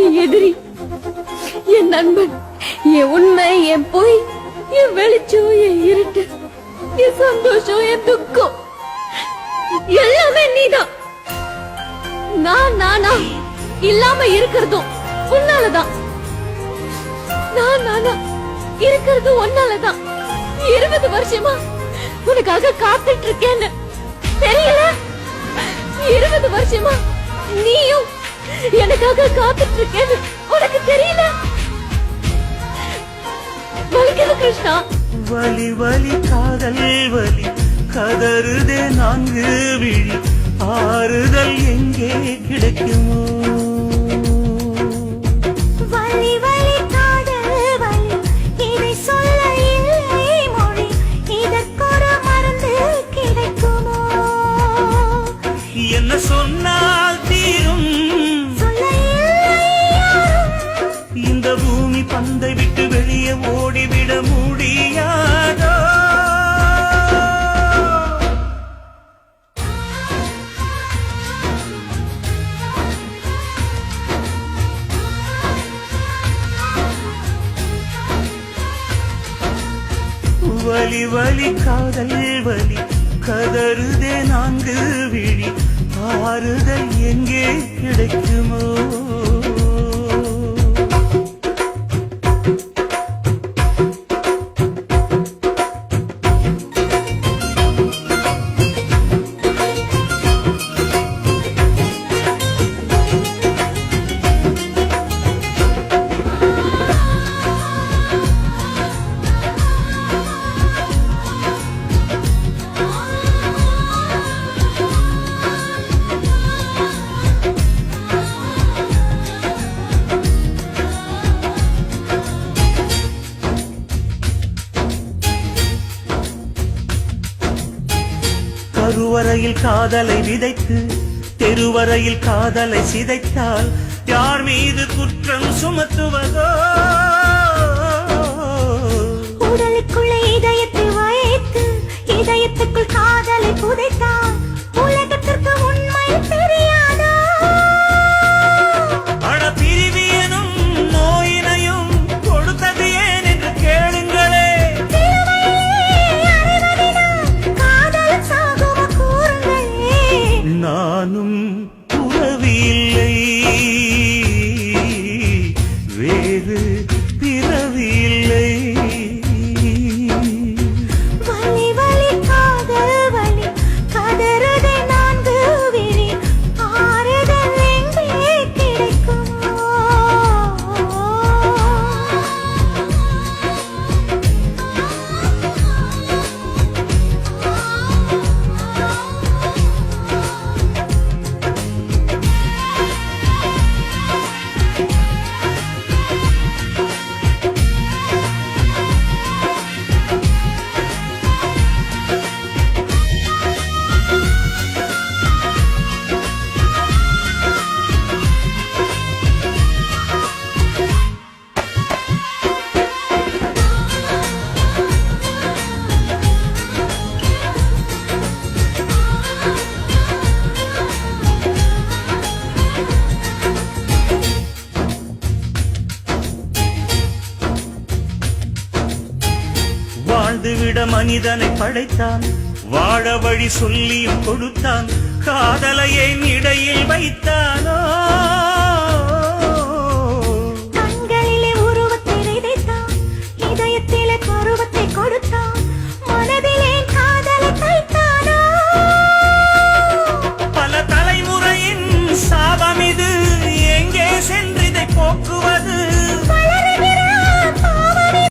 என் எதிரி, என் நண்பன், என் உண்மை, என் பொய், என் வெளிச்சம், என் இருட்டு, என் சந்தோஷம், என் துக்கம் எல்லாமே நீதான். நானா இல்லாம இருக்கிறதும் உன்னாலதான். நானா இருக்கிறது உன்னாலதான். 20 வருஷமா உனக்காக காத்துட்டு இருக்கேன்னு தெரியல? 20 வருஷமா நீயும் எனக்காக காத்துட்டு இருக்கேன்னு உனக்கு தெரியல? வலிக்குது கிருஷ்ணா. வலி வலி காதல் வலி கதறுதே 4 விழி, ஆறுதல் எங்கே கிடைக்குமோ? வலி வலி காதல் வலி, இதை சொல்ல இல்லை மொழி, இதற்கொரு மருந்து கிடைக்குமோ? என்ன சொன்னால் தீரும், சொல்ல இல்லை யாரும். இந்த பூமி பந்தை விட்டு வெளியே ஓடிவிட முடியாதோ? வலி வலி காதல் வலி கதறுதே 4 விழி, ஆறுதல் எங்கே கிடைக்குமோ? கருவறையில் காதலை விதைத்து தெருவரையில் காதலை சிதைத்தால் யார் மீது குற்றம் சுமத்துவதோ? உடலுக்குள்ள இதயத்தை வைத்து இதயத்துக்குள் காதலை புதைத்தால் உலகத்திற்கு உண்மை தெரியாதா? அட பிரிவியனும் நோயினையும் கொடுத்தது ஏன் என்று கேளுங்களே. நானும் உறவு இல்லை, வேறு பிறவி இல்லை. வலி வலி காதல் வலி கதறுதே 4 விழி, ஆறுதல் எங்கே கிடைக்குமோ? வாழ்ந்துவிட மனிதனை படைத்தான், வாழ வழி சொல்லியும் கொடுத்தான், காதலையை இடையில் வைத்தானோ?